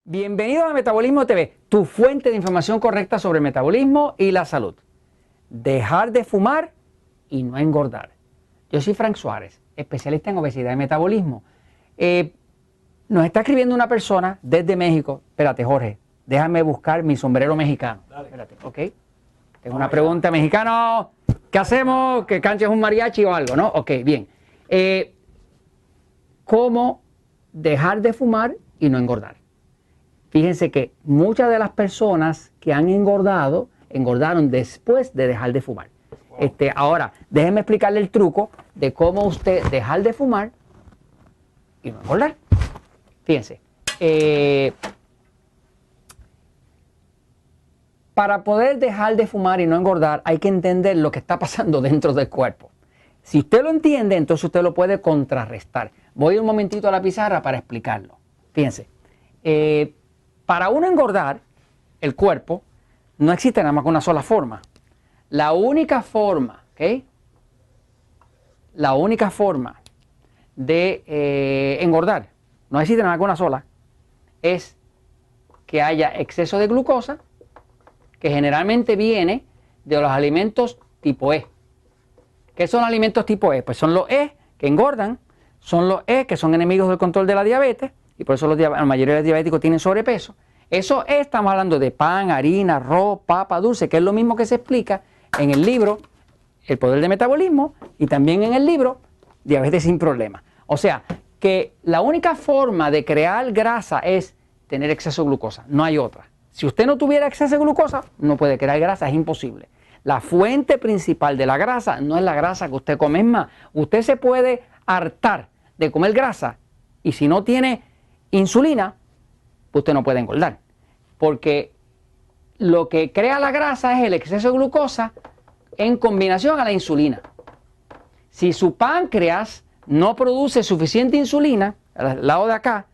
Bienvenidos a Metabolismo TV, tu fuente de información correcta sobre el metabolismo y la salud. Dejar de fumar y no engordar. Yo soy Frank Suárez, especialista en obesidad y metabolismo. Nos está escribiendo una persona desde México. Espérate, Jorge, déjame buscar mi sombrero mexicano. Dale. Espérate, ¿ok? Tengo una pregunta mexicano. ¿Qué hacemos? ¿Que canches un mariachi o algo, no? Ok, bien. ¿Cómo dejar de fumar y no engordar? Fíjense que muchas de las personas que han engordado, engordaron después de dejar de fumar. Wow. Ahora, déjenme explicarle el truco de cómo usted dejar de fumar y no engordar. Fíjense, para poder dejar de fumar y no engordar hay que entender lo que está pasando dentro del cuerpo. Si usted lo entiende, entonces usted lo puede contrarrestar. Voy un momentito a la pizarra para explicarlo. Fíjense. Para uno engordar el cuerpo, no existe nada más que una sola forma. La única forma, ¿ok? La única forma de engordar, no existe nada más que una sola, es que haya exceso de glucosa, que generalmente viene de los alimentos tipo E. ¿Qué son los alimentos tipo E? Pues son los E que engordan, son los E que son enemigos del control de la diabetes, y por eso la mayoría de los diabéticos tienen sobrepeso. Eso es, estamos hablando de pan, harina, arroz, papa, dulce, que es lo mismo que se explica en el libro El Poder del Metabolismo y también en el libro Diabetes sin Problemas. O sea, que la única forma de crear grasa es tener exceso de glucosa, no hay otra. Si usted no tuviera exceso de glucosa, no puede crear grasa, es imposible. La fuente principal de la grasa no es la grasa que usted come, es más, usted se puede hartar de comer grasa y si no tiene insulina, usted no puede engordar, porque lo que crea la grasa es el exceso de glucosa en combinación a la insulina. Si su páncreas no produce suficiente insulina, al lado de acá,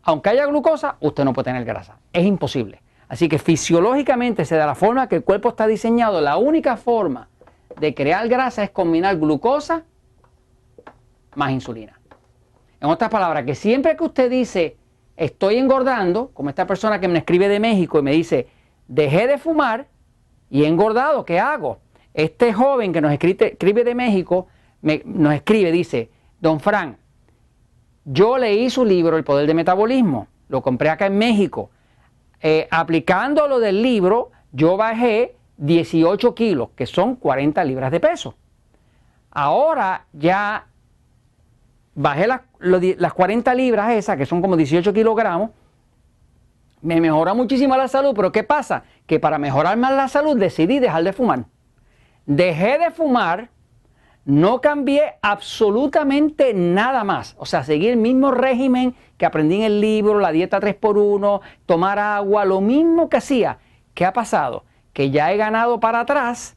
aunque haya glucosa, usted no puede tener grasa, es imposible. Así que fisiológicamente, de la forma que el cuerpo está diseñado, la única forma de crear grasa es combinar glucosa más insulina. En otras palabras, que siempre que usted dice, estoy engordando, como esta persona que me escribe de México y me dice, dejé de fumar y he engordado, ¿qué hago? Este joven que nos escribe de México, nos escribe, dice, don Frank, yo leí su libro, El Poder del Metabolismo, lo compré acá en México. Aplicando lo del libro, yo bajé 18 kilos, que son 40 libras de peso. Ahora ya bajé las 40 libras esas, que son como 18 kilogramos, me mejora muchísimo la salud, pero ¿qué pasa? Que para mejorar más la salud decidí dejar de fumar. Dejé de fumar, no cambié absolutamente nada más. O sea, seguí el mismo régimen que aprendí en el libro, la dieta 3x1, tomar agua, lo mismo que hacía. ¿Qué ha pasado? Que ya he ganado para atrás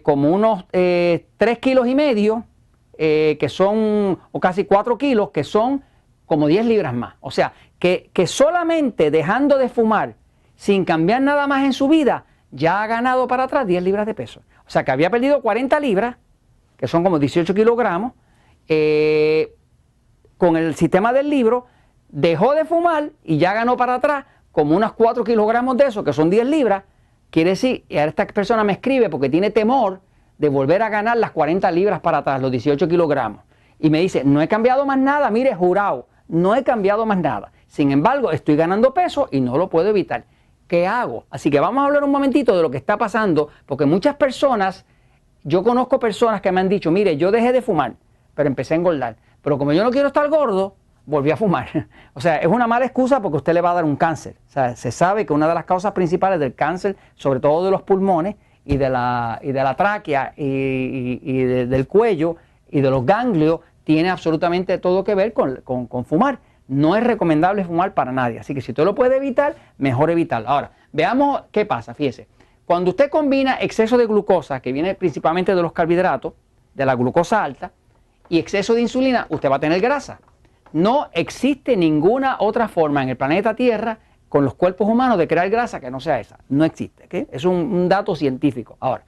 como unos 3 kilos y medio, que son, o casi 4 kilos, que son como 10 libras más. O sea, que solamente dejando de fumar, sin cambiar nada más en su vida, ya ha ganado para atrás 10 libras de peso. O sea, que había perdido 40 libras, que son como 18 kilogramos, con el sistema del libro, dejó de fumar y ya ganó para atrás como unos 4 kilogramos de eso, que son 10 libras. Quiere decir, y ahora esta persona me escribe porque tiene temor de volver a ganar las 40 libras para atrás, los 18 kilogramos. Y me dice, no he cambiado más nada, mire, jurado, no he cambiado más nada. Sin embargo, estoy ganando peso y no lo puedo evitar. ¿Qué hago? Así que vamos a hablar un momentito de lo que está pasando, porque muchas personas, yo conozco personas que me han dicho, mire, yo dejé de fumar, pero empecé a engordar. Pero como yo no quiero estar gordo, volví a fumar. O sea, es una mala excusa porque usted le va a dar un cáncer. O sea, se sabe que una de las causas principales del cáncer, sobre todo de los pulmones y de la tráquea del cuello y de los ganglios, tiene absolutamente todo que ver con fumar. No es recomendable fumar para nadie. Así que si usted lo puede evitar, mejor evitarlo. Ahora, veamos qué pasa. Fíjese, cuando usted combina exceso de glucosa, que viene principalmente de los carbohidratos, de la glucosa alta, y exceso de insulina, usted va a tener grasa. No existe ninguna otra forma en el planeta Tierra con los cuerpos humanos de crear grasa que no sea esa. No existe, ¿okay? Es un dato científico. Ahora,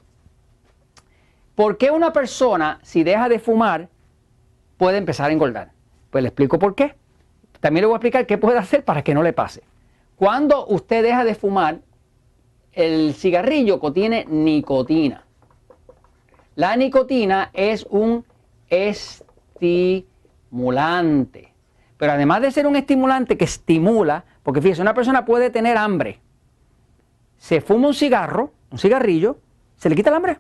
¿por qué una persona, si deja de fumar, puede empezar a engordar? Pues le explico por qué. también le voy a explicar qué puede hacer para que no le pase. Cuando usted deja de fumar, el cigarrillo contiene nicotina. La nicotina es un estimulante. Pero además de ser un estimulante que estimula, porque fíjese, una persona puede tener hambre, se fuma un cigarrillo, se le quita el hambre.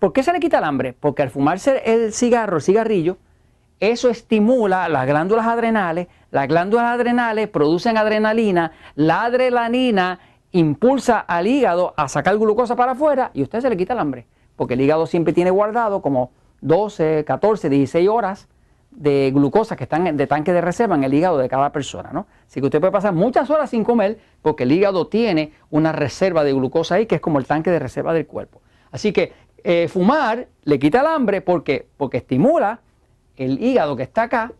¿Por qué se le quita el hambre? Porque al fumarse el cigarrillo, eso estimula las glándulas adrenales producen adrenalina, la adrenalina impulsa al hígado a sacar glucosa para afuera y usted se le quita el hambre, porque el hígado siempre tiene guardado como 12, 14, 16 horas de glucosa que están de tanque de reserva en el hígado de cada persona, ¿no? Así que usted puede pasar muchas horas sin comer porque el hígado tiene una reserva de glucosa ahí que es como el tanque de reserva del cuerpo. Así que fumar le quita el hambre porque estimula el hígado que está acá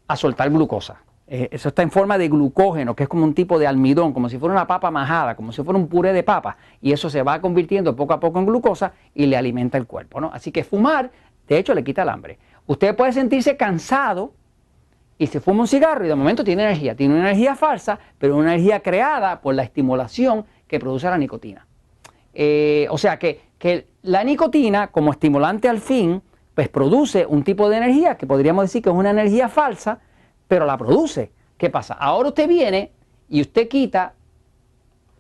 a soltar glucosa. Eso está en forma de glucógeno, que es como un tipo de almidón, como si fuera una papa majada, como si fuera un puré de papa, y eso se va convirtiendo poco a poco en glucosa y le alimenta el cuerpo, ¿no? Así que fumar, de hecho, le quita el hambre. Usted puede sentirse cansado y se fuma un cigarro y de momento tiene una energía falsa, pero una energía creada por la estimulación que produce la nicotina. O sea que la nicotina, como estimulante al fin, pues produce un tipo de energía que podríamos decir que es una energía falsa, pero la produce. ¿Qué pasa? Ahora usted viene y usted quita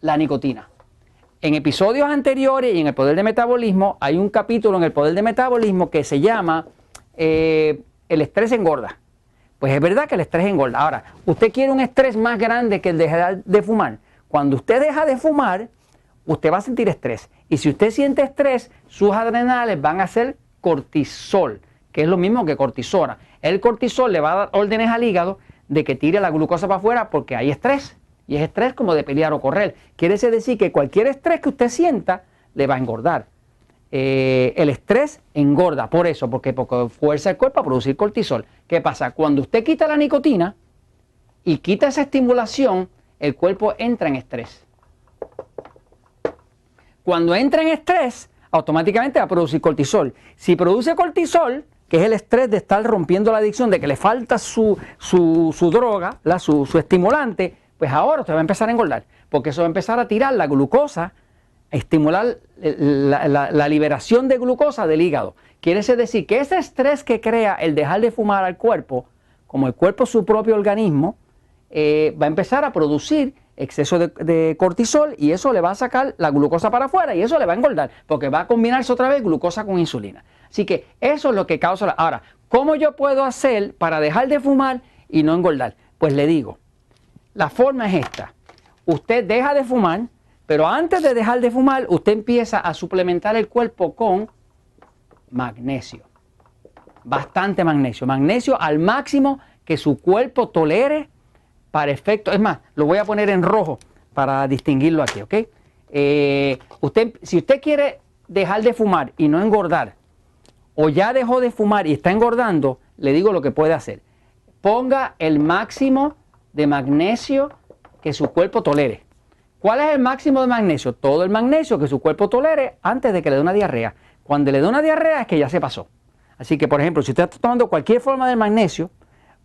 la nicotina. En episodios anteriores y en el poder de metabolismo, hay un capítulo en el poder de metabolismo que se llama el estrés engorda. Pues es verdad que el estrés engorda. Ahora, usted quiere un estrés más grande que el de dejar de fumar. Cuando usted deja de fumar, usted va a sentir estrés. Y si usted siente estrés, sus adrenales van a hacer cortisol, que es lo mismo que cortisona. El cortisol le va a dar órdenes al hígado de que tire la glucosa para afuera porque hay estrés. Y es estrés como de pelear o correr. Quiere decir que cualquier estrés que usted sienta le va a engordar. El estrés engorda, porque fuerza el cuerpo a producir cortisol. ¿Qué pasa? Cuando usted quita la nicotina y quita esa estimulación, el cuerpo entra en estrés. Cuando entra en estrés, automáticamente va a producir cortisol. Si produce cortisol, que es el estrés de estar rompiendo la adicción, de que le falta su droga, su estimulante, pues ahora usted va a empezar a engordar, porque eso va a empezar a tirar la glucosa, a estimular la liberación de glucosa del hígado. Quiere decir que ese estrés que crea el dejar de fumar al cuerpo, como el cuerpo es su propio organismo, va a empezar a producir exceso de cortisol y eso le va a sacar la glucosa para afuera y eso le va a engordar, porque va a combinarse otra vez glucosa con insulina. Así que eso es lo que causa Ahora, ¿cómo yo puedo hacer para dejar de fumar y no engordar? Pues le digo, la forma es esta. Usted deja de fumar, pero antes de dejar de fumar, usted empieza a suplementar el cuerpo con magnesio. Bastante magnesio. Magnesio al máximo que su cuerpo tolere para efecto. Es más, lo voy a poner en rojo para distinguirlo aquí, ¿ok? Si usted quiere dejar de fumar y no engordar, o ya dejó de fumar y está engordando, le digo lo que puede hacer. Ponga el máximo de magnesio que su cuerpo tolere. ¿Cuál es el máximo de magnesio? Todo el magnesio que su cuerpo tolere antes de que le dé una diarrea. Cuando le dé una diarrea es que ya se pasó. Así que, por ejemplo, si usted está tomando cualquier forma de magnesio,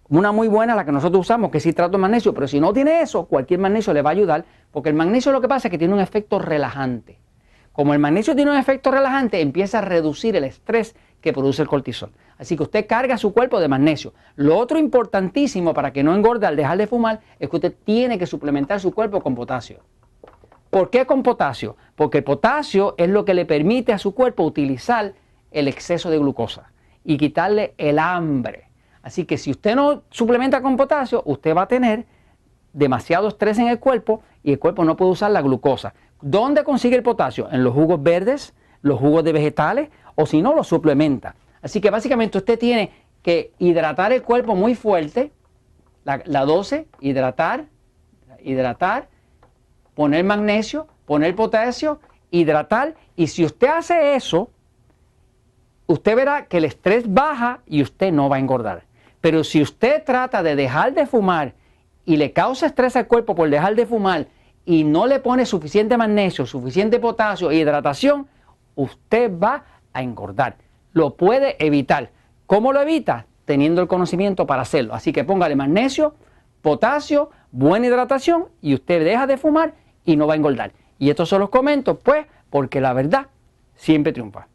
una muy buena, la que nosotros usamos, que es citrato de magnesio, pero si no tiene eso, cualquier magnesio le va a ayudar, porque el magnesio lo que pasa es que tiene un efecto relajante. Como el magnesio tiene un efecto relajante, empieza a reducir el estrés que produce el cortisol. Así que usted carga su cuerpo de magnesio. Lo otro importantísimo para que no engorde al dejar de fumar es que usted tiene que suplementar su cuerpo con potasio. ¿Por qué con potasio? Porque el potasio es lo que le permite a su cuerpo utilizar el exceso de glucosa y quitarle el hambre. Así que si usted no suplementa con potasio, usted va a tener demasiado estrés en el cuerpo y el cuerpo no puede usar la glucosa. ¿Dónde consigue el potasio? En los jugos verdes, los jugos de vegetales, o si no, lo suplementa. Así que básicamente usted tiene que hidratar el cuerpo muy fuerte, la dosis, hidratar, poner magnesio, poner potasio, hidratar, y si usted hace eso, usted verá que el estrés baja y usted no va a engordar. Pero si usted trata de dejar de fumar y le causa estrés al cuerpo por dejar de fumar y no le pone suficiente magnesio, suficiente potasio e hidratación, usted va a engordar. Lo puede evitar. ¿Cómo lo evita? Teniendo el conocimiento para hacerlo. Así que póngale magnesio, potasio, buena hidratación y usted deja de fumar y no va a engordar. Y esto se los comento pues porque la verdad siempre triunfa.